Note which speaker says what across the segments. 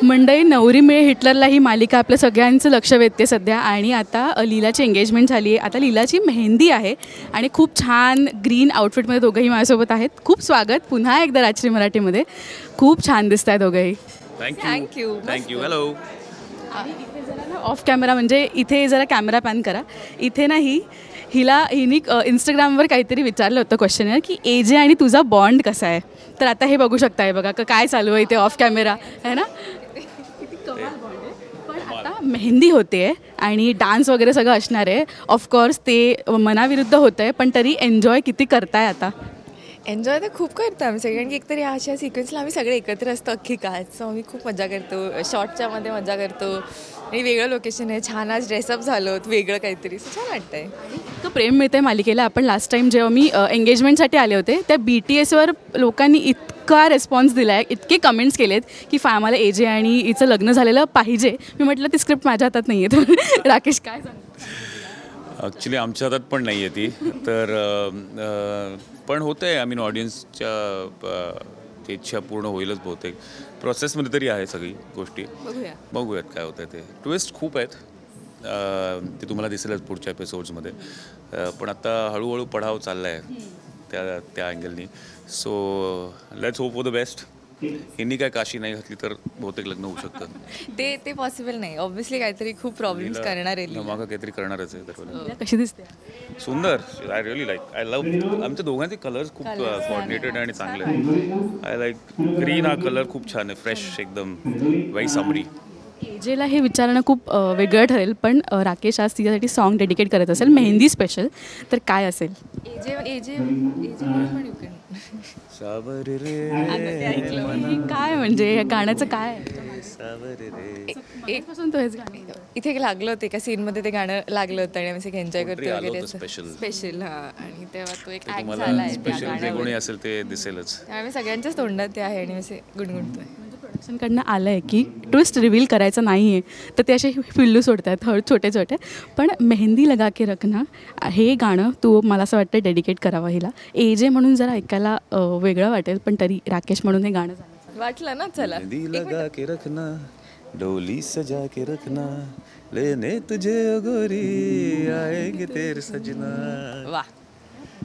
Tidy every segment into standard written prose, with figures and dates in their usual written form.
Speaker 1: मंडई नवरी मिळे हिटलरला ही मालिका आपल्या सगळ्यांचं लक्ष वेधते सध्या. आणि आता लीलाची एंगेजमेंट झाली आहे. आता लीलाची मेहंदी आहे आणि खूप छान ग्रीन आउटफिटमध्ये दोघंही माझ्यासोबत आहेत. खूप स्वागत पुन्हा एकदा राजश्री मराठीमध्ये. खूप छान दिसत आहे दोघंही.
Speaker 2: थँक्यू. हॅलो.
Speaker 1: आणि इथे जरा ना ऑफ कॅमेरा म्हणजे इथे जरा कॅमेरा पॅन करा. इथे नाही हिने इंस्टाग्रामवर काहीतरी विचारलं होतं क्वेश्चन की एजे आणि तुझा बॉन्ड कसा आहे. तर आता हे बघू शकताय बघा काय चालू आहे इथे ऑफ कॅमेरा आहे ना. पण आता मेहंदी होते आणि डान्स वगैरे सगळं असणार आहे. ऑफकोर्स ते मनाविरुद्ध होतं आहे पण तरी एन्जॉय किती करताय आता.
Speaker 2: एन्जॉय तर खूप करतो आम्ही सगळे, कारण की एकतरी अशा सिक्वेन्सला आम्ही सगळे एकत्र असतो अख्खी काळ. सो आम्ही खूप मजा करतो, शॉर्टच्या मध्ये मजा करतो आणि वेगळं लोकेशन आहे, छान आज ड्रेसअप झालो वेगळं काहीतरी, छान वाटतं आहे.
Speaker 1: इतकं प्रेम मिळतं आहे मालिकेला. आपण लास्ट टाईम जेव्हा मी एंगेजमेंटसाठी आले होते त्या BTSवर लोकांनी इतका रिस्पॉन्स दिला आहे, इतके कमेंट्स केलेत की आम्हाला एजे आणि हिचं लग्न झालेलं पाहिजे. मी म्हटलं ती स्क्रिप्ट माझ्या हातात नाही आहे. तर राकेश काय सांगतो.
Speaker 3: ॲक्च्युली आमच्या हातात पण नाही आहे ती. तर पण होतं आहे, आय मीन ऑडियन्सच्या ती इच्छा पूर्ण होईलच बहुतेक. प्रोसेसमध्ये तरी आहे सगळी गोष्टी. बघूयात काय होतं आहे. ते ट्विस्ट खूप आहेत, ते तुम्हाला दिसेलच पुढच्या एपिसोड्समध्ये. पण आता हळूहळू पडाव चालला आहे त्या अँगलनी. So let's hope for the best. हिनी काय काशी नाही घातली तर बहुतेक लग्न होऊ शकतं.
Speaker 2: ते पॉसिबल नाही. ऑब्व्हियसली काहीतरी खूप प्रॉब्लेम्स करणार आहे.
Speaker 3: मागं काहीतरी करणारच आहे. तर
Speaker 1: कशी दिसते.
Speaker 3: सुंदर. I really like. I love. आमच्या दोघांचे कलर्स खूप कोऑर्डिनेटेड आणि चांगले आहेत. I like green. हा कलर खूप छान आहे, फ्रेश एकदम, व्हेरी समरी.
Speaker 1: एजेला हे विचारणं खूप वेगळं ठरेल पण राकेश आज तिच्यासाठी सॉन्ग डेडिकेट करत असेल मेहंदी स्पेशल. तर काय असेल.
Speaker 2: एजे
Speaker 1: काय म्हणजे या गाण्याचं काय
Speaker 2: एकपासून तो हेच गाणं इथे लागलं होतं एका सीनमध्ये, ते गाणं लागलं होतं आणि आम्ही एन्जॉय करतो वगैरे स्पेशल. हां, आणि तेव्हा तो एक ॲक्ट झाला आहे,
Speaker 3: कोणी असेल ते दिसेलच.
Speaker 2: त्यामुळे सगळ्यांच्याच तोंडात ते आहे आणि असे गुणगुणतोय.
Speaker 1: प्रोडक्शनकडनं आलं आहे की ट्विस्ट रिव्हील करायचं नाही आहे तर ते असे पिल्लू सोडतात छोटे छोटे. पण मेहंदी लगा के रखना हे गाणं तू मला असं वाटतं डेडिकेट करावं हिला. एजे म्हणून जरा ऐकायला वेगळं वाटेल पण तरी राकेश म्हणून हे गाणं झालं
Speaker 2: वाटलं ना. चला.
Speaker 3: मेहंदी लगा के रखना, डोली सजा के रखना, लेने तुझे गोरी आएंगे तेरे सजना.
Speaker 2: वा.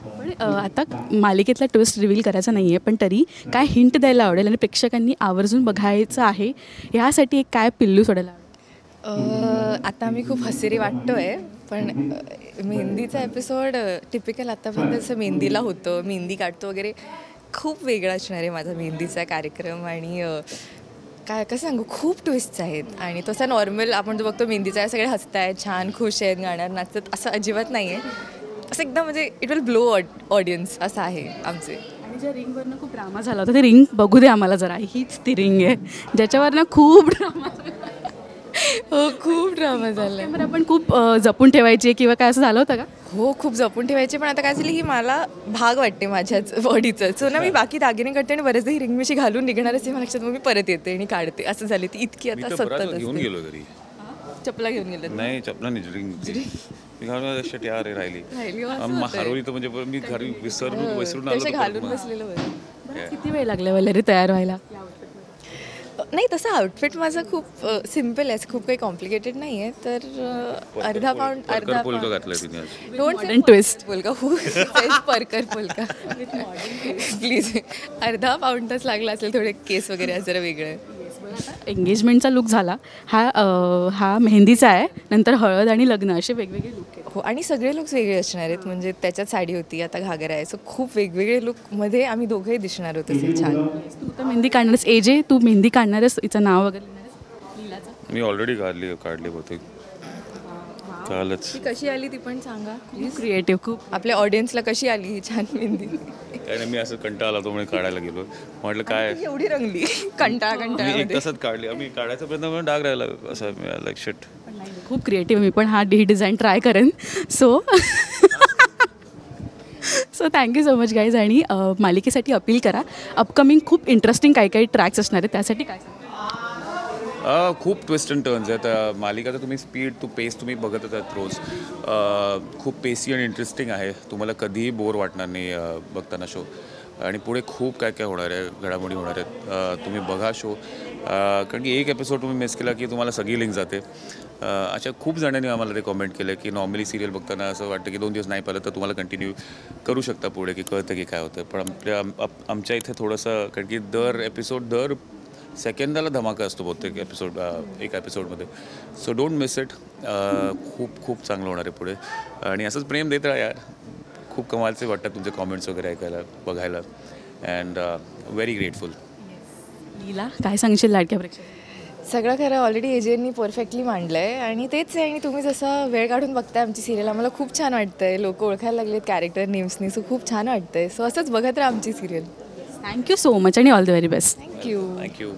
Speaker 1: पण आता मालिकेतला ट्विस्ट रिव्हील करायचा नाही आहे पण तरी काय हिंट द्यायला आवडेल आणि प्रेक्षकांनी आवर्जून बघायचं आहे ह्यासाठी एक काय पिल्लू सोडायला आवडेल.
Speaker 2: आता आम्ही खूप हसेरी वाटतो आहे पण मेहंदीचा एपिसोड टिपिकल आतापर्यंत जसं मेहंदीला होतं, मेहंदी काढतो वगैरे, खूप वेगळा असणार आहे माझा मेहंदीचा कार्यक्रम. आणि काय कसं सांगू, खूप ट्विस्ट्स आहेत. आणि तसा नॉर्मल आपण जो बघतो मेहंदीचा सगळे हसत आहेत, छान खुश आहेत, गाण्यावर नाचतात, असं अजिबात नाही आहे. असं एकदम म्हणजे इट विल ब्लो ऑडियन्स असं आहे आमचे.
Speaker 1: आणि ज्या रिंगवरनं खूप ड्रामा झाला होता ते रिंग बघू दे आम्हाला जरा. हीच ती रिंग आहे ज्याच्यावरनं खूप ड्रामा
Speaker 2: हो, खूप ड्रामा झाला आहे.
Speaker 1: आपण खूप जपून ठेवायची किंवा काय असं झालं होतं का.
Speaker 2: हो, खूप जपून ठेवायचे. पण आता काय झालं की मला भाग वाटते माझ्याच बॉडीचं. सो ना मी बाकी दागिने करते आणि बरेचदा ही रिंग मिशी घालून निघणार असते मला लक्षात, मग मी परत येते आणि काढते. असं झाले ती इतकी आता सतत
Speaker 3: घेऊन गेलो घरी.
Speaker 2: चपला घेऊन गेलं
Speaker 3: नाही, चपला नाही, रिंग मी घालून शर्ट यार राहिली हरवली. तर म्हणजे मी घरी विसरून आलो
Speaker 2: घालून बसलेलं बरं.
Speaker 1: किती वेळ लागला वल्लरी तयार व्हायला.
Speaker 2: नाही, तसं आउटफिट माझं खूप सिम्पल आहे, खूप काही कॉम्प्लिकेटेड नाही आहे. तर अर्धा पाऊंड
Speaker 1: डोंट ट्विस्ट
Speaker 2: पोलका परकर पोलका प्लीज. अर्धा पाऊंडच लागला असेल, थोडे केस वगैरे जरा वेगळं.
Speaker 1: एंगेजमेंटचा लुक झाला, हा मेहंदीचा आहे, नंतर हळद आणि लग्न असे वेगवेगळे लुक आहेत.
Speaker 2: हो, आणि सगळे लुक्स वेगळे असणार आहेत. म्हणजे त्याच्यात साडी होती, आता घागरा आहे. सो खूप वेगवेगळे लुकमध्ये आम्ही दोघंही दिसणार होतो. छान.
Speaker 1: तू तर मेहंदी काढणारस एजे, तू मेहंदी काढणारस, हिचं नाव वगैरे लिहिणारस.
Speaker 3: मी ऑलरेडी काढली होती कालच.
Speaker 2: ती कशी आली ती पण सांगा.
Speaker 1: खूप क्रिएटिव्ह. खूप
Speaker 2: आपल्या ऑडियन्सला कशी आली ही छान मेहंदी.
Speaker 3: काय नाही, मी असं कंटाळा आला म्हणून काढायला गेलो. म्हटलं काय
Speaker 2: एवढी रंगली कंटाळा
Speaker 3: एक तासात काढली. आम्ही काढायचा प्रयत्न करून डाग राहिला असं लाईक शिट.
Speaker 1: खूप क्रिएटिव्ह. मी पण ही डिझाईन ट्राय करेन. So thank you so much guys. आणि मालिकेसाठी अपील करा. अपकमिंग खूप इंटरेस्टिंग काही ट्रॅक्स असणार आहेत, त्यासाठी काय
Speaker 3: खूप ट्विस्ट अँड टर्न्स आहेत. मालिकाचा तुम्ही स्पीड टू पेस तुम्ही बघतच आहात रोज. खूप पेसी आणि इंटरेस्टिंग आहे. तुम्हाला कधीही बोर वाटणार नाही बघताना शो. आणि पुढे खूप काय होणार आहे, घडामोडी होणार आहेत. तुम्ही बघा शो. कारण की एक एपिसोड तुम्ही मिस केला की तुम्हाला सगळी लिंक जाते. अशा खूप जणांनी आम्हाला ते कॉमेंट केलं की नॉर्मली सिरियल बघताना असं वाटतं की 2 दिवस नाही पाहिलं तर तुम्हाला कंटिन्यू करू शकता पुढे, की कळतं की काय होतं. पण आमच्या इथे थोडंसं, कारण की दर सेकंदाला धमाका असतो बहुतेक एका एपिसोडमध्ये. So don't miss it. खूप चांगलं होणार आहे पुढे आणि असंच प्रेम देत राहा यार. खूप कमालचे वाटतात तुमचे कॉमेंट्स वगैरे ऐकायला, बघायला अँड व्हेरी ग्रेटफुल.
Speaker 1: लीला, काय सांगशील लाडक्या प्रेक्षक?
Speaker 2: सगळं खरं ऑलरेडी एजेंनी परफेक्टली मांडलं आहे आणि तेच आहे. आणि तुम्ही जसं वेळ काढून बघताय आमची सिरियल, आम्हाला खूप छान वाटतं आहे. लोक ओळखायला लागलेत कॅरेक्टर नेम्सनी, सो खूप छान वाटतं आहे. सो असंच बघत राहा आमची सिरियल.
Speaker 1: थँक्यू सो मच आणि all the very best.
Speaker 2: Thank you.
Speaker 3: Thank you.